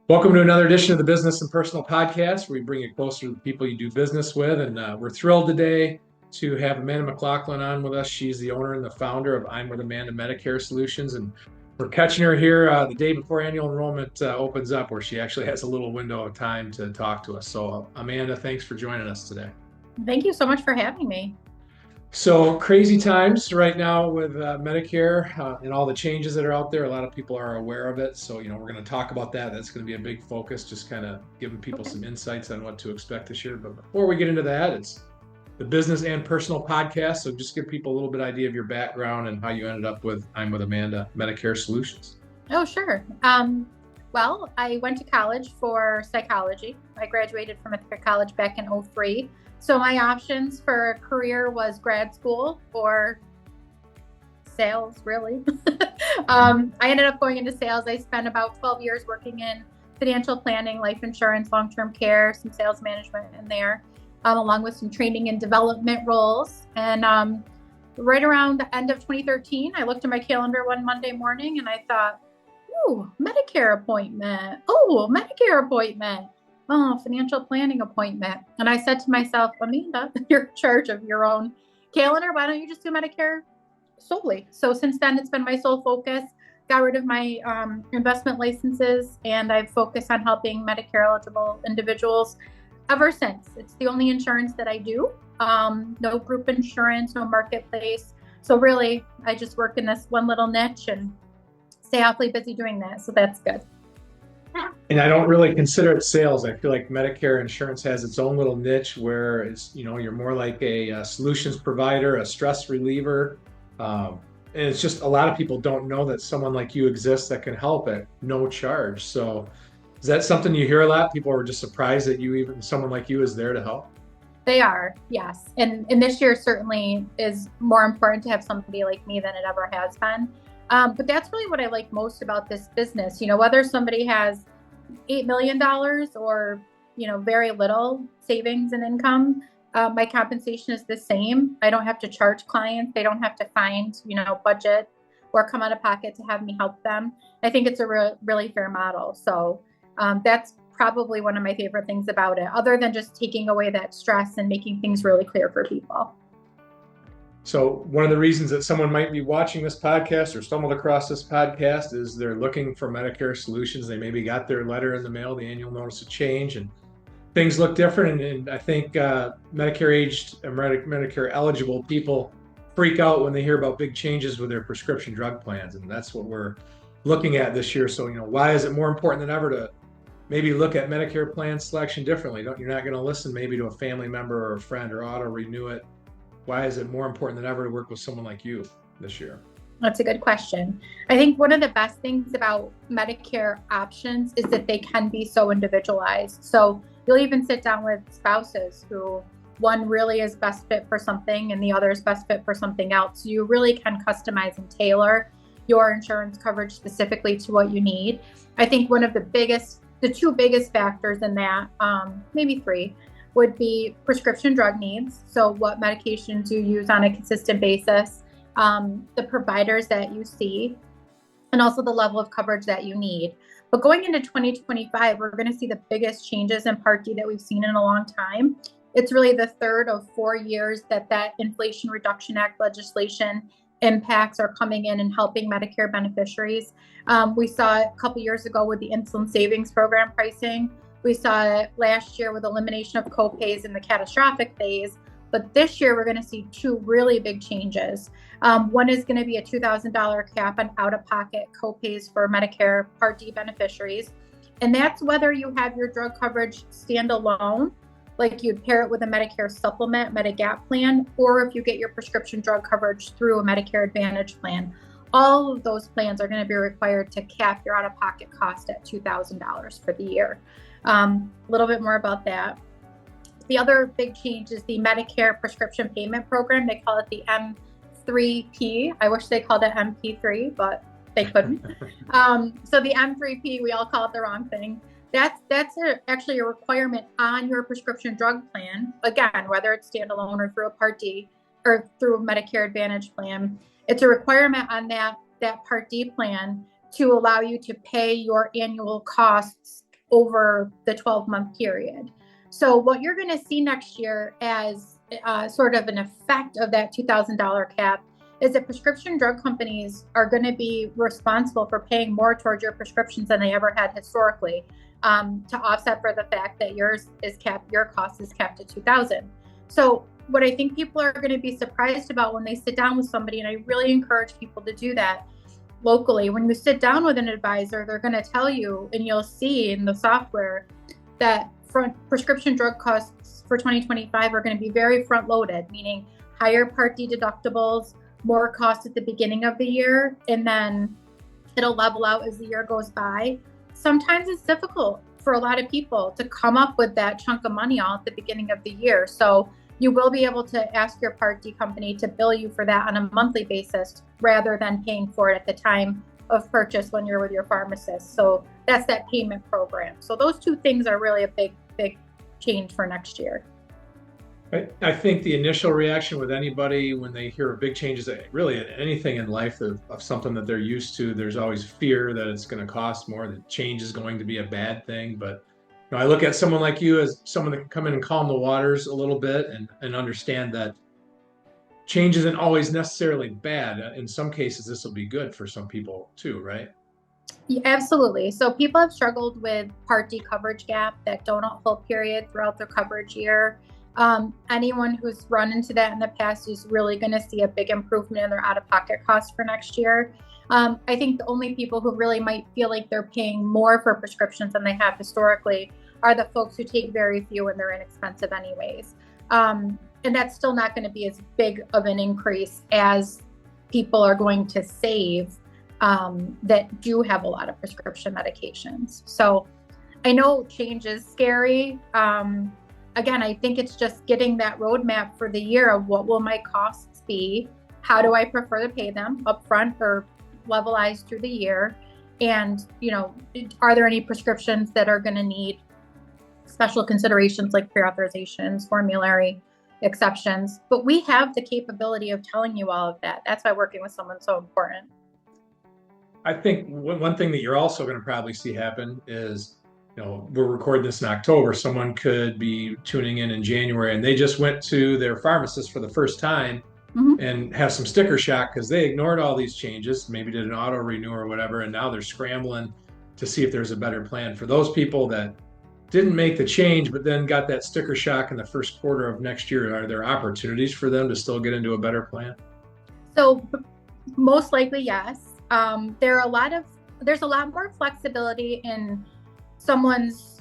Welcome to another edition of the Business and Personal Podcast, where we bring you closer to the people you do business with. And we're thrilled today to have Amanda MacLachlan on with us. She's the owner and the founder of I'm with Amanda Medicare Solutions. And we're catching her here the day before annual enrollment opens up, where she actually has a little window of time to talk to us. So, Amanda, thanks for joining us today. Thank you so much for having me. So crazy times right now with Medicare and all the changes that are out there. A lot of people are aware of it. So, we're going to talk about that. That's going to be a big focus, just kind of giving people some insights on what to expect this year. But before we get into that, it's the Business and Personal Podcast. So just give people a little bit idea of your background and how you ended up with I'm with Amanda Medicare Solutions. Oh, sure. Well, I went to college for psychology. I graduated from Medicare College back in '03. So my options for a career was grad school or sales, really. I ended up going into sales. I spent about 12 years working in financial planning, life insurance, long-term care, some sales management in there, along with some training and development roles. And right around the end of 2013, I looked at my calendar one Monday morning and I thought, ooh, Medicare appointment. Oh, Medicare appointment. Oh, financial planning appointment. And I said to myself, Amanda, you're in charge of your own calendar. Why don't you just do Medicare solely? So since then, it's been my sole focus. Got rid of my investment licenses, and I've focused on helping Medicare eligible individuals ever since. It's the only insurance that I do. No group insurance, no marketplace. So really, I just work in this one little niche and stay awfully busy doing that. So that's good. And I don't really consider it sales. I feel like Medicare insurance has its own little niche where it's, you're more like a solutions provider, a stress reliever. And it's just a lot of people don't know that someone like you exists that can help at no charge. So is that something you hear a lot? People are just surprised that someone like you is there to help. They are, yes. And this year certainly is more important to have somebody like me than it ever has been. But that's really what I like most about this business. Whether somebody has $8 million or, very little savings and income, my compensation is the same. I don't have to charge clients. They don't have to find, budget or come out of pocket to have me help them. I think it's a really fair model. So that's probably one of my favorite things about it, other than just taking away that stress and making things really clear for people. So one of the reasons that someone might be watching this podcast or stumbled across this podcast is they're looking for Medicare solutions. They maybe got their letter in the mail, the annual notice of change, and things look different. And I think Medicare aged and Medicare eligible people freak out when they hear about big changes with their prescription drug plans. And that's what we're looking at this year. So, why is it more important than ever to maybe look at Medicare plan selection differently? You're not going to listen maybe to a family member or a friend or auto renew it. Why is it more important than ever to work with someone like you this year? That's a good question. I think one of the best things about Medicare options is that they can be so individualized. So you'll even sit down with spouses who one really is best fit for something and the other is best fit for something else. You really can customize and tailor your insurance coverage specifically to what you need. I think one of the two biggest factors in that, maybe three, would be prescription drug needs. So what medications you use on a consistent basis, the providers that you see, and also the level of coverage that you need. But going into 2025, we're going to see the biggest changes in Part D that we've seen in a long time. It's really the third of 4 years that Inflation Reduction Act legislation impacts are coming in and helping Medicare beneficiaries. We saw it a couple years ago with the insulin savings program pricing. We saw it last year with elimination of copays in the catastrophic phase, but this year we're going to see two really big changes. One is going to be a $2,000 cap on out-of-pocket copays for Medicare Part D beneficiaries, and that's whether you have your drug coverage standalone, like you'd pair it with a Medicare supplement, Medigap plan, or if you get your prescription drug coverage through a Medicare Advantage plan. All of those plans are going to be required to cap your out-of-pocket cost at $2,000 for the year. A little bit more about that. The other big change is the Medicare Prescription Payment Program. They call it the M3P. I wish they called it MP3, but they couldn't. So the M3P, we all call it the wrong thing. That's actually a requirement on your prescription drug plan. Again, whether it's standalone or through a Part D or through a Medicare Advantage plan. It's a requirement on that Part D plan to allow you to pay your annual costs over the 12-month period. So what you're going to see next year as sort of an effect of that $2,000 cap is that prescription drug companies are going to be responsible for paying more towards your prescriptions than they ever had historically, to offset for the fact that your cost is capped at $2,000. So what I think people are going to be surprised about when they sit down with somebody, and I really encourage people to do that locally, when you sit down with an advisor, they're going to tell you, and you'll see in the software, that prescription drug costs for 2025 are going to be very front loaded, meaning higher Part D deductibles, more costs at the beginning of the year, and then it'll level out as the year goes by. Sometimes it's difficult for a lot of people to come up with that chunk of money all at the beginning of the year. So you will be able to ask your Part D company to bill you for that on a monthly basis rather than paying for it at the time of purchase when you're with your pharmacist. So that's that payment program. So those two things are really a big change for next year. I think the initial reaction with anybody when they hear big changes, really anything in life of something that they're used to, there's always fear that it's going to cost more, that change is going to be a bad thing. But I look at someone like you as someone that can come in and calm the waters a little bit and understand that change isn't always necessarily bad. In some cases, this will be good for some people too, right? Yeah, absolutely. So people have struggled with Part D coverage gap, that donut hole period throughout their coverage year. Anyone who's run into that in the past is really going to see a big improvement in their out-of-pocket costs for next year. I think the only people who really might feel like they're paying more for prescriptions than they have historically are the folks who take very few and they're inexpensive anyways. And that's still not going to be as big of an increase as people are going to save that do have a lot of prescription medications. So I know change is scary. Again, I think it's just getting that roadmap for the year of what will my costs be? How do I prefer to pay them upfront or levelized through the year? And, are there any prescriptions that are going to need special considerations like pre-authorizations, formulary exceptions? But we have the capability of telling you all of that. That's why working with someone's so important. I think one thing that you're also going to probably see happen is, we're recording this in October. Someone could be tuning in January and they just went to their pharmacist for the first time and have some sticker shock because they ignored all these changes, maybe did an auto renew or whatever, and now they're scrambling to see if there's a better plan. For those people that didn't make the change but then got that sticker shock in the first quarter of next year, are there opportunities for them to still get into a better plan? So most likely, yes. There's a lot more flexibility in someone's,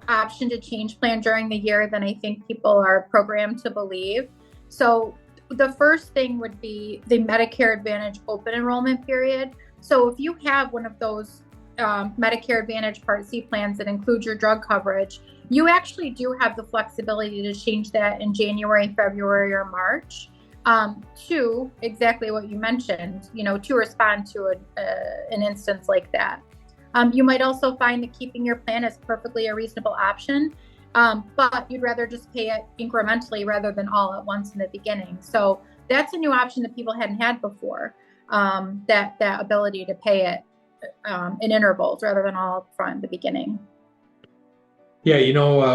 option to change plan during the year than I think people are programmed to believe. So the first thing would be the Medicare Advantage open enrollment period. So if you have one of those Medicare Advantage Part C plans that include your drug coverage, you actually do have the flexibility to change that in January, February, or March. To exactly what you mentioned, to respond to an instance like that. You might also find that keeping your plan is perfectly a reasonable option, but you'd rather just pay it incrementally rather than all at once in the beginning. So that's a new option that people hadn't had before, that ability to pay it in intervals rather than all up front in the beginning. Yeah,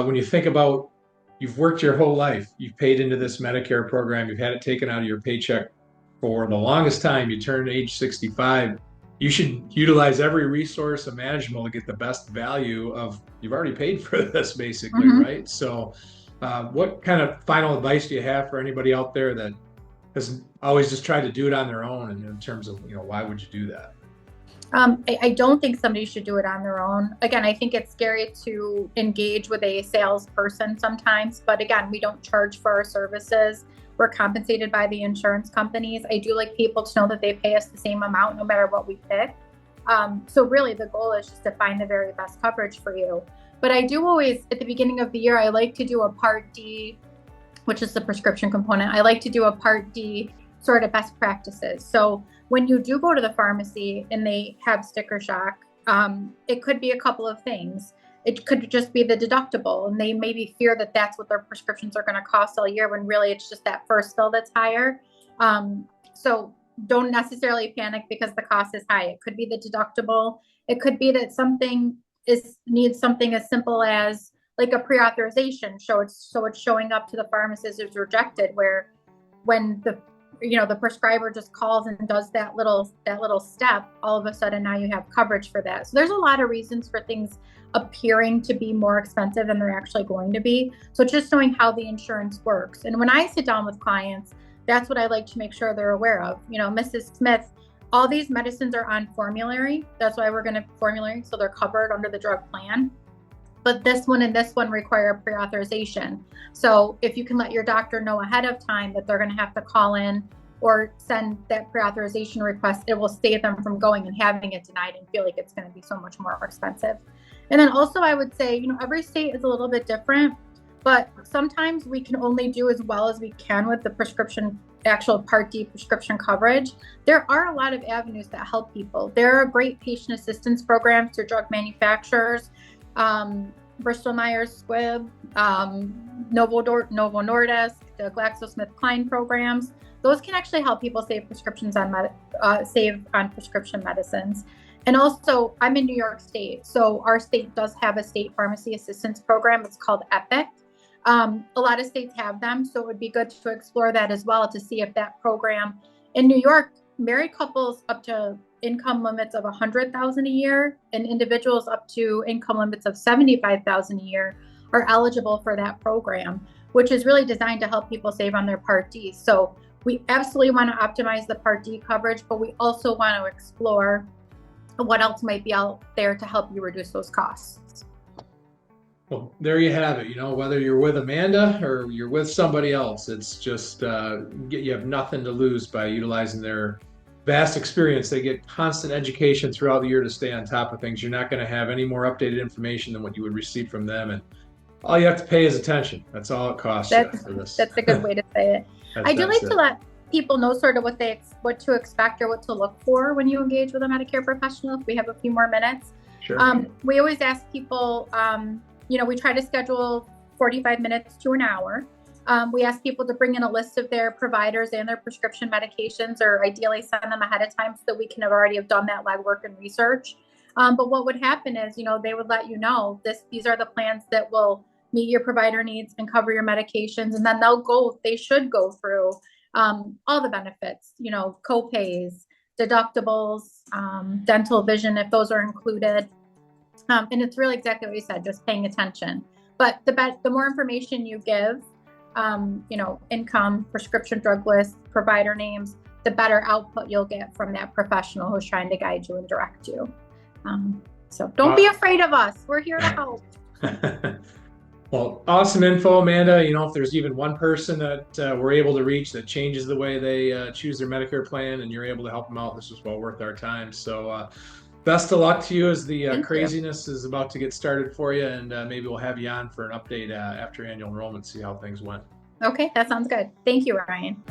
when you think about you've worked your whole life, you've paid into this Medicare program, you've had it taken out of your paycheck for the longest time, you turn age 65, you should utilize every resource imaginable to get the best value of, you've already paid for this basically, right? So what kind of final advice do you have for anybody out there that has always just tried to do it on their own, and in terms of, why would you do that? I don't think somebody should do it on their own. Again, I think it's scary to engage with a salesperson sometimes, but again, we don't charge for our services. We're compensated by the insurance companies. I do like people to know that they pay us the same amount no matter what we pick. So really the goal is just to find the very best coverage for you. But I do always, at the beginning of the year, I like to do a Part D, which is the prescription component. I like to do a Part D sort of best practices. So when you do go to the pharmacy and they have sticker shock, it could be a couple of things. It could just be the deductible, and they maybe fear that that's what their prescriptions are going to cost all year, when really it's just that first bill that's higher. So don't necessarily panic because the cost is high. It could be the deductible. It could be that something needs something as simple as like a pre-authorization. So it's showing up to the pharmacist as rejected, where when the prescriber just calls and does that little step, all of a sudden now you have coverage for that. So there's a lot of reasons for things appearing to be more expensive than they're actually going to be. So it's just knowing how the insurance works. And when I sit down with clients, that's what I like to make sure they're aware of. Mrs. Smith, all these medicines are on formulary. That's why we're going to formulary, so they're covered under the drug plan. But this one and this one require a pre-authorization. So if you can let your doctor know ahead of time that they're going to have to call in or send that pre-authorization request, it will save them from going and having it denied and feel like it's going to be so much more expensive. And then also I would say, every state is a little bit different, but sometimes we can only do as well as we can with the prescription, actual Part D prescription coverage. There are a lot of avenues that help people. There are great patient assistance programs through drug manufacturers, Bristol Myers Squibb, Novo Nordisk, the GlaxoSmithKline programs. Those can actually help people save on prescription medicines. And also, I'm in New York State, so our state does have a state pharmacy assistance program. It's called EPIC. A lot of states have them, so it would be good to explore that as well to see if that program in New York, married couples up to income limits of $100,000 a year and individuals up to income limits of $75,000 a year are eligible for that program, which is really designed to help people save on their Part D. So we absolutely want to optimize the Part D coverage, but we also want to explore what else might be out there to help you reduce those costs. Well, there you have it. Whether you're with Amanda or you're with somebody else, it's just you have nothing to lose by utilizing their vast experience. They get constant education throughout the year to stay on top of things. You're not going to have any more updated information than what you would receive from them, and all you have to pay is attention. That's all it costs you for this. That's a good way to say it. I do like to let people know sort of what to expect or what to look for when you engage with a Medicare professional. If we have a few more minutes, sure. We always ask people. We try to schedule 45 minutes to an hour. We ask people to bring in a list of their providers and their prescription medications, or ideally send them ahead of time so that we can already have done that legwork and research. But what would happen is, they would let you know these are the plans that will meet your provider needs and cover your medications. And then they should go through all the benefits, co-pays, deductibles, dental, vision, if those are included. And it's really exactly what you said, just paying attention. But the more information you give, income, prescription drug list, provider names, the better output you'll get from that professional who's trying to guide you and direct you. So don't be afraid of us. We're here to help. Well, awesome info, Amanda. If there's even one person that we're able to reach that changes the way they choose their Medicare plan and you're able to help them out, this was well worth our time. So best of luck to you as the craziness is about to get started for you, and maybe we'll have you on for an update after annual enrollment, see how things went. Okay, that sounds good. Thank you, Ryan.